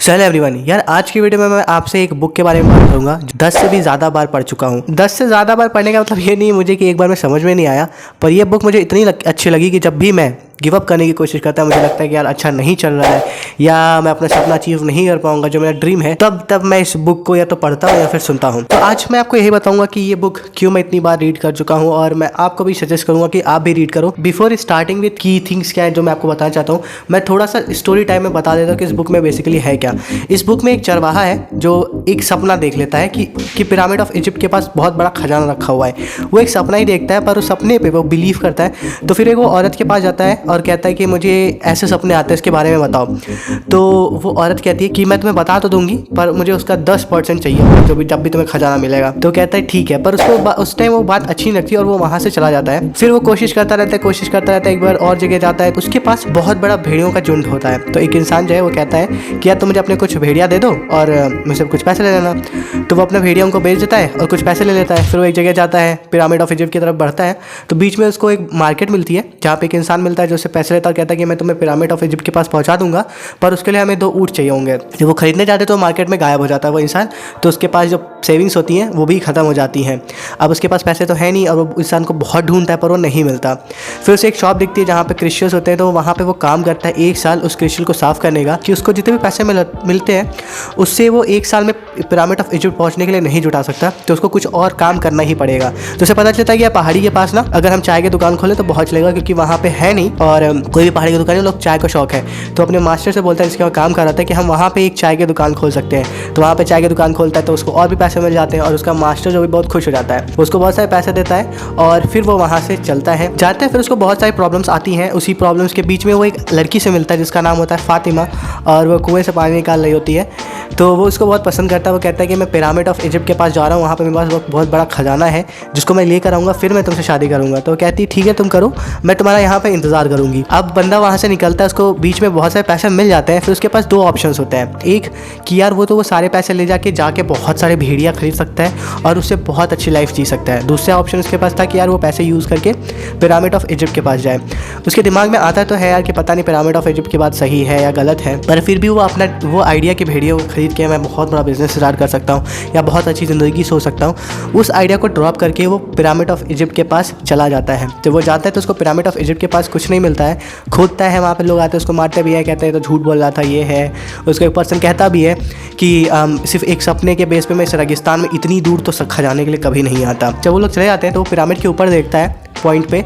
Hello everyone, यार आज की वीडियो में मैं आपसे एक बुक के बारे में बात करूंगा जो 10 से भी ज़्यादा बार पढ़ चुका हूं। 10 से ज़्यादा बार पढ़ने का मतलब ये नहीं मुझे कि एक बार में समझ में नहीं आया, पर यह बुक मुझे इतनी अच्छी लगी कि जब भी मैं गिव अप करने की कोशिश करता है, मुझे लगता है कि यार अच्छा नहीं चल रहा है या मैं अपना सपना अचीव नहीं कर पाऊंगा जो मेरा ड्रीम है, तब मैं इस बुक को या तो पढ़ता हूँ या फिर सुनता हूँ। तो आज मैं आपको यही बताऊंगा कि ये बुक क्यों मैं इतनी बार रीड कर चुका हूँ और मैं आपको भी सजेस्ट करूंगा कि आप भी रीड करो। बिफोर स्टार्टिंग विद की थिंग्स क्या है जो मैं आपको बताना चाहता हूँ, मैं थोड़ा सा स्टोरी टाइम में बता देता हूँ कि इस बुक में बेसिकली है क्या। इस बुक में एक चरवाहा है जो एक सपना देख लेता है कि पिरामिड ऑफ इजिप्ट के पास बहुत बड़ा खजाना रखा हुआ है। वो एक सपना ही देखता है, पर उस सपने पे वो बिलीव करता है। तो फिर एक वो औरत के पास जाता है और कहता है कि मुझे ऐसे सपने आते हैं, इसके बारे में बताओ। तो वो औरत कहती है कि मैं तुम्हें बता तो दूंगी, पर मुझे उसका 10% चाहिए जब भी तुम्हें खजाना मिलेगा। तो कहता है ठीक है, पर उसको उस टाइम वो बात अच्छी नहीं लगती और वो वहाँ से चला जाता है। फिर वो कोशिश करता रहता है, एक बार और जगह जाता है। उसके पास बहुत बड़ा भेड़ियों का झुंड होता है। तो एक इंसान जो है वो कहता है कि यार तुम मुझे अपने कुछ भेड़िया दे दो और मुझसे कुछ पैसे ले लेना। तो वो अपने भेड़िया उनको बेच देता है और कुछ पैसे ले लेता है। फिर वो एक जगह जाता है, पिरामिड ऑफ इजिप्ट की तरफ बढ़ता है। तो बीच में उसको एक मार्केट मिलती है जहाँ पे एक इंसान मिलता है जो उससे पैसे लेता है और कहता है कि मैं तुम्हें पिरामिड ऑफ इजिप्ट के पास पहुँचा दूंगा, पर उसके लिए हमें 2 ऊँट चाहिए होंगे। जब वो खरीदने जाते तो मार्केट में गायब हो जाता है वो इंसान। तो उसके पास जो सेविंग्स होती हैं वो भी ख़त्म हो जाती हैं। अब उसके पास पैसे तो है नहीं और वो इंसान को बहुत ढूंढता है पर वो नहीं मिलता। फिर उसे एक शॉप दिखती है जहाँ पे क्रिश्चियंस होते हैं। तो वहाँ पे वो काम करता है 1 साल उस क्रिश्चियन को साफ़ करने का, कि उसको जितने भी पैसे मिलते हैं उससे वो 1 साल में पिरामिड ऑफ इजिप्ट पहुँचने के लिए नहीं जुटा सकता। तो उसको कुछ और काम करना ही पड़ेगा। तो उसे पता चलता है कि पहाड़ी के पास ना अगर हम चाय की दुकान खोलें तो बहुत चलेगा, क्योंकि वहाँ पे है नहीं और कोई भी पहाड़ी की दुकान है, लोग चाय का शौक है। तो अपने मास्टर से बोलता है जिसके वहाँ काम कर रहा था कि हम वहाँ पे एक चाय की दुकान खोल सकते हैं। तो वहाँ पे चाय की दुकान खोलता है तो उसको और भी पैसे मिल जाते हैं और उसका मास्टर जो भी बहुत खुश हो जाता है, उसको बहुत सारे पैसे देता है और फिर वो वहाँ से चलता है जाता है। फिर उसको बहुत सारी प्रॉब्लम्स आती हैं। उसी प्रॉब्लम्स के बीच में वो एक लड़की से मिलता है जिसका नाम होता है फातिमा, और वो कुएं से पानी निकाल रही होती है। तो वो उसको बहुत पसंद करता है। वो कहता है कि मैं पिरामिड ऑफ इजिप्ट के पास जा रहा हूँ, वहाँ पे मेरे पास बहुत बड़ा खजाना है जिसको मैं लेकर आऊँगा, फिर मैं तुमसे शादी करूँगा। तो कहती है ठीक है तुम करो, मैं तुम्हारा यहाँ पे इंतज़ार करूँगी। अब बंदा वहाँ से निकलता है, उसको बीच में बहुत सारे पैसे मिल जाते हैं। फिर उसके पास 2 ऑप्शंस होते हैं। एक कि यार वो सारे पैसे ले जाके बहुत सारे भेड़िया खरीद सकता है और उससे बहुत अच्छी लाइफ जी सकता है। दूसरा ऑप्शन उसके पास था कि यार वो पैसे यूज़ करके पिरामिड ऑफ इजिप्ट के पास जाए। उसके दिमाग में आता तो है यार कि पता नहीं पिरामिड ऑफ इजिप्ट की बात सही है या गलत है, पर फिर भी वो अपना वो आइडिया कि भेड़िया को खरीद के मैं बहुत बड़ा बिजनेस स्टार्ट कर सकता हूँ या बहुत अच्छी ज़िंदगी सोच सकता हूँ, उस आइडिया को ड्रॉप करके वो पिरामिड ऑफ इजिप्ट के पास चला जाता है। तो वो जाता है तो उसको पिरामिड ऑफ इजिप्ट के पास कुछ नहीं मिलता है। खोदता है, वहाँ पे लोग आते हैं उसको मारते भी है, कहते हैं तो झूठ बोल रहा था ये है। उसको एक पर्सन कहता भी है कि सिर्फ एक सपने के बेस पे मैं इस रेगिस्तान में इतनी दूर तो खजाने के लिए कभी नहीं आता। जब वो लोग चले जाते हैं तो वो पिरामिड के ऊपर देखता है पॉइंट पे।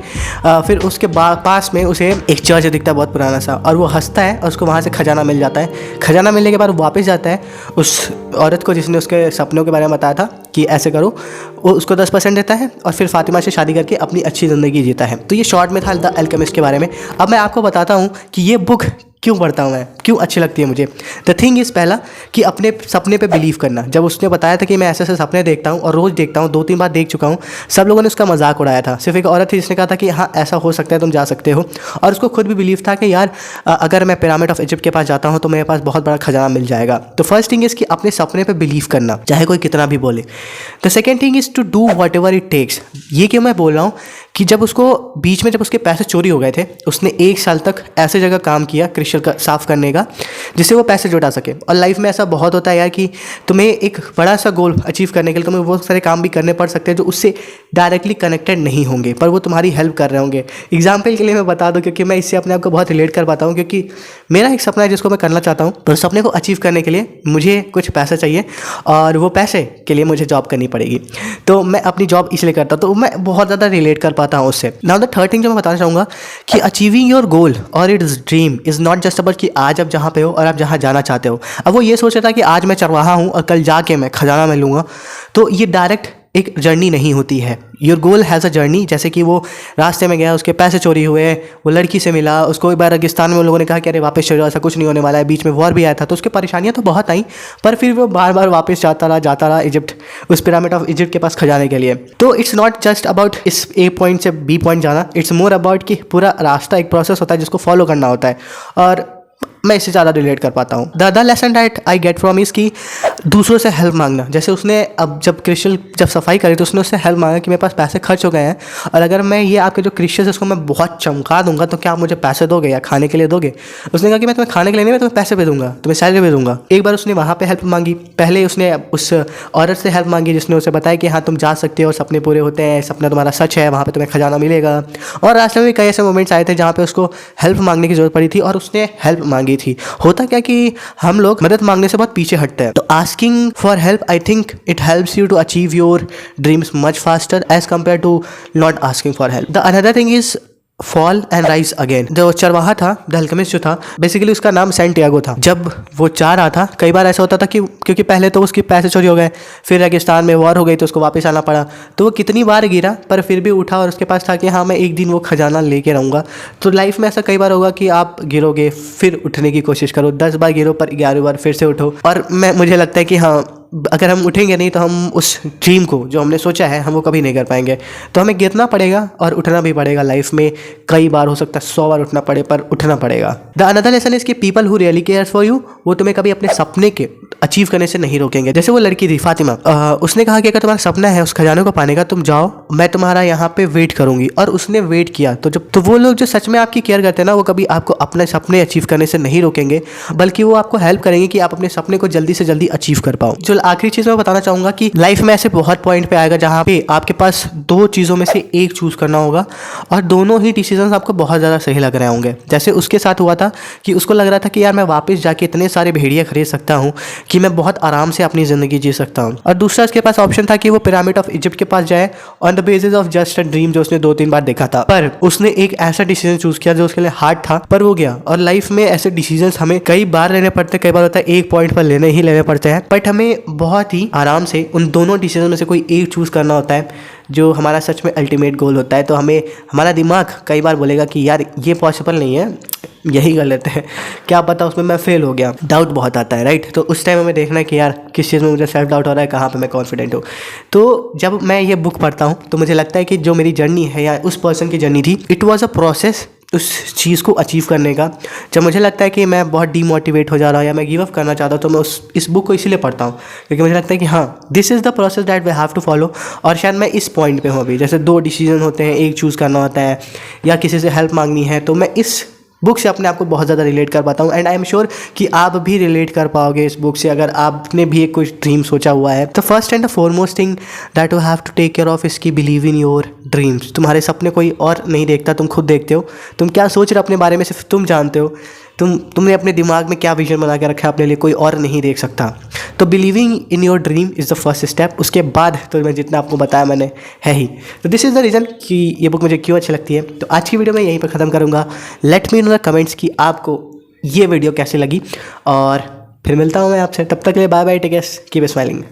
फिर उसके पास में उसे एक चर्च दिखता है बहुत पुराना सा, और वो हंसता है और उसको वहाँ से खजाना मिल जाता है। खजाना मिलने के बाद वो वापस जाता है उस औरत को जिसने उसके सपनों के बारे में बताया था कि ऐसे करो, वो उसको 10% देता है और फिर फातिमा से शादी करके अपनी अच्छी ज़िंदगी जीता है। तो ये शॉर्ट में था द अल्केमिस्ट के बारे में। अब मैं आपको बताता हूँ कि ये बुक क्यों पढ़ता हूँ मैं, क्यों अच्छी लगती है मुझे। द थिंग इज़ पहला कि अपने सपने पे बिलीव करना। जब उसने बताया था कि मैं ऐसे ऐसे सपने देखता हूँ और रोज़ देखता हूँ, 2-3 बार देख चुका हूँ, सब लोगों ने उसका मजाक उड़ाया था। सिर्फ एक औरत थी जिसने कहा था कि हाँ ऐसा हो सकता है, तुम जा सकते हो। और उसको खुद भी बिलीव था कि यार अगर मैं पिरामिड ऑफ इजिप्ट के पास जाता हूँ तो मेरे पास बहुत बड़ा खजाना मिल जाएगा। तो फर्स्ट थिंग इज़ कि अपने सपने पर बिलीव करना, चाहे कोई कितना भी बोले। The second thing is to do whatever it takes. ये क्यों मैं बोल रहा हूँ कि जब उसको बीच में जब उसके पैसे चोरी हो गए थे, उसने 1 साल तक ऐसे जगह काम किया क्रिश्चियन का साफ़ करने का जिससे वो पैसे जुटा सके। और लाइफ में ऐसा बहुत होता है यार कि तुम्हें एक बड़ा सा गोल अचीव करने के लिए तुम्हें वो सारे काम भी करने पड़ सकते हैं जो उससे डायरेक्टली कनेक्टेड नहीं होंगे, पर वो तुम्हारी हेल्प कर रहे होंगे। एग्जाम्पल के लिए मैं बता दूं, क्योंकि मैं इससे अपने आप को बहुत रिलेट कर पाता हूँ, क्योंकि मेरा एक सपना है जिसको मैं करना चाहता हूँ, पर उस सपने को अचीव करने के लिए मुझे कुछ पैसा चाहिए और वो पैसे के लिए मुझे जॉब करनी पड़ेगी। तो मैं अपनी जॉब इसलिए करता हूँ, तो मैं बहुत ज़्यादा रिलेट कर पाता हूँ उससे। नाउ द थर्ड थिंग जो मैं बताना चाहूँगा कि अचीविंग योर गोल और it's dream is not just about कि आज आप जहाँ पे हो और आप जहाँ जाना चाहते हो। अब वो ये सोच रहा था कि आज मैं चरवाहा हूँ और कल जाके मैं खजाना में लूँगा, तो ये डायरेक्ट एक जर्नी नहीं होती है। Your goal has a journey. जैसे कि वो रास्ते में गया, उसके पैसे चोरी हुए, वो लड़की से मिला, उसको एक बार रेगिस्तान में लोगों ने कहा कि अरे वापस चलो, ऐसा कुछ नहीं होने वाला है, बीच में वॉर भी आया था, तो उसके परेशानियां तो बहुत आई, पर फिर वो बार बार वापस जाता रहा इजिप्ट, उस पिरामिड ऑफ इजिप्ट के पास खजाने के लिए। तो इट्स नॉट जस्ट अबाउट इस ए पॉइंट से बी पॉइंट जाना, इट्स मोर अबाउट कि पूरा रास्ता एक प्रोसेस होता है जिसको फॉलो करना होता है, और मैं इससे ज़्यादा रिलेट कर पाता हूँ। The other lesson that I get from is की दूसरों से हेल्प मांगना। जैसे उसने अब जब क्रिस्टल जब सफाई करी तो उसने उससे हेल्प मांगा कि मेरे पास पैसे खर्च हो गए हैं और अगर मैं ये आपके जो क्रिस्टल्स इसको मैं बहुत चमका दूंगा तो क्या आप मुझे पैसे दोगे या खाने के लिए दोगे। उसने कहा कि मैं तुम्हें खाने के लिए नहीं, मैं तुम्हें पैसे भी दूंगा, तुम्हें सैलरी भी दूंगा। एक बार उसने वहाँ पे हेल्प मांगी। पहले उसने उस औरत से हेल्प मांगी जिसने उसे बताया कि हाँ तुम जा सकते हो, सपने पूरे होते हैं, सपना तुम्हारा सच है, वहाँ पे तुम्हें खजाना मिलेगा। और रास्ते में भी कई ऐसे मोमेंट्स आए थे जहाँ पे उसको हेल्प मांगने की जरूरत पड़ी थी और उसने हेल्प मांगी थी। होता क्या कि हम लोग मदद मांगने से बहुत पीछे हटते हैं। तो asking for help, I think it helps you to achieve your dreams much faster as compared to not asking for help. The another thing is fall and rise again. जो चरवाहा था, द अल्केमिस्ट जो था, basically उसका नाम Santiago था। जब वो चाह रहा था, कई बार ऐसा होता था कि क्योंकि पहले तो उसके पैसे चोरी हो गए, फिर रेगिस्तान में वॉर हो गई तो उसको वापस आना पड़ा, तो वो कितनी बार गिरा पर फिर भी उठा और उसके पास था कि हाँ मैं एक दिन वो खजाना लेके रहूँगा। तो लाइफ में ऐसा कई बार होगा कि आप गिरोगे, फिर उठने की कोशिश करो, 10 बार गिरो पर 11 बार फिर से उठो। और मुझे लगता है कि हाँ अगर हम उठेंगे नहीं तो हम उस ड्रीम को जो हमने सोचा है हम वो कभी नहीं कर पाएंगे। तो हमें गिरना पड़ेगा और उठना भी पड़ेगा। लाइफ में कई बार हो सकता है 100 बार उठना पड़े पर उठना पड़ेगा। द अनदर लेसन इज कि people who really cares for you, वो तुम्हें कभी अपने सपने के अचीव करने से नहीं रोकेंगे। जैसे वो लड़की थी फातिमा, उसने कहा कि अगर तुम्हारा सपना है उस खजाने को पाने का, तुम जाओ, मैं तुम्हारा यहाँ पे वेट करूंगी। और उसने वेट किया। तो वो लोग जो सच में आपकी केयर करते हैं ना, वो कभी आपको अपने सपने अचीव करने से नहीं रोकेंगे, बल्कि वो आपको हेल्प करेंगे कि आप अपने सपने को जल्दी से जल्दी अचीव कर पाओ। जो आखिरी चीज़ मैं बताना चाहूँगा कि लाइफ में ऐसे बहुत पॉइंट पे आएगा जहाँ पे आपके पास 2 चीज़ों में से एक चूज़ करना होगा और दोनों ही डिसीजंस आपको बहुत ज़्यादा सही लग रहे होंगे। जैसे उसके साथ हुआ था कि उसको लग रहा था कि यार मैं वापस जाके इतने सारे भेड़िया खरीद सकता हूँ कि मैं बहुत आराम से अपनी ज़िंदगी जी सकता हूँ। और दूसरा उसके पास ऑप्शन था कि वो पिरामिड ऑफ इजिप्ट के पास जाए on the basis of just a dream जो उसने 2-3 बार देखा था। पर उसने एक ऐसा डिसीजन चूज़ किया जो उसके लिए हार्ड था, पर वो गया। और लाइफ में ऐसे डिसीजंस हमें कई बार लेने पड़ते हैं, कई बार होता है एक पॉइंट पर लेने पड़ते हैं, बट हमें बहुत ही आराम से उन दोनों डिसीजन में से कोई एक चूज़ करना होता है जो हमारा सच में अल्टीमेट गोल होता है। तो हमें हमारा दिमाग कई बार बोलेगा कि यार ये पॉसिबल नहीं है, यही कर लेते हैं, क्या पता उसमें मैं फेल हो गया। डाउट बहुत आता है, राइट। तो उस टाइम हमें देखना है कि यार किस चीज़ में मुझे सेल्फ डाउट हो रहा है, कहाँ पे मैं कॉन्फिडेंट हूँ। तो जब मैं ये बुक पढ़ता हूँ तो मुझे लगता है कि जो मेरी जर्नी है या उस पर्सन की जर्नी थी, इट वॉज अ प्रोसेस उस चीज़ को अचीव करने का। जब मुझे लगता है कि मैं बहुत डीमोटिवेट हो जा रहा हूँ या मैं गिव अप करना चाहता हूँ तो मैं इस बुक को इसीलिए पढ़ता हूँ क्योंकि मुझे लगता है कि हाँ this is the process that we have to follow. और शायद मैं इस पॉइंट पे हूँ अभी, जैसे 2 डिसीजन होते हैं, एक चूज़ करना होता है या किसी से हेल्प मांगनी है, तो मैं इस बुक से अपने आप को बहुत ज़्यादा रिलेट कर पाता हूँ। एंड आई एम श्योर कि आप भी रिलेट कर पाओगे इस बुक से अगर आपने भी एक कुछ ड्रीम सोचा हुआ है। तो first and the foremost thing that you have to take care of is key believe in your dreams. तुम्हारे सपने कोई और नहीं देखता, तुम खुद देखते हो। तुम क्या सोच रहे हो अपने बारे में सिर्फ तुम जानते हो। तुमने अपने दिमाग में क्या विजन बना के रखा है अपने लिए, कोई और नहीं देख सकता। तो believing in your dream is the first step. उसके बाद तो मैं जितना आपको बताया मैंने है ही। तो दिस इज़ द रीज़न कि ये बुक मुझे क्यों अच्छी लगती है। तो आज की वीडियो मैं यहीं पर ख़त्म करूँगा। Let me know the comments कि आपको ये वीडियो कैसी लगी और फिर मिलता हूँ मैं आपसे। तब तक के लिए bye bye, take care, keep smiling.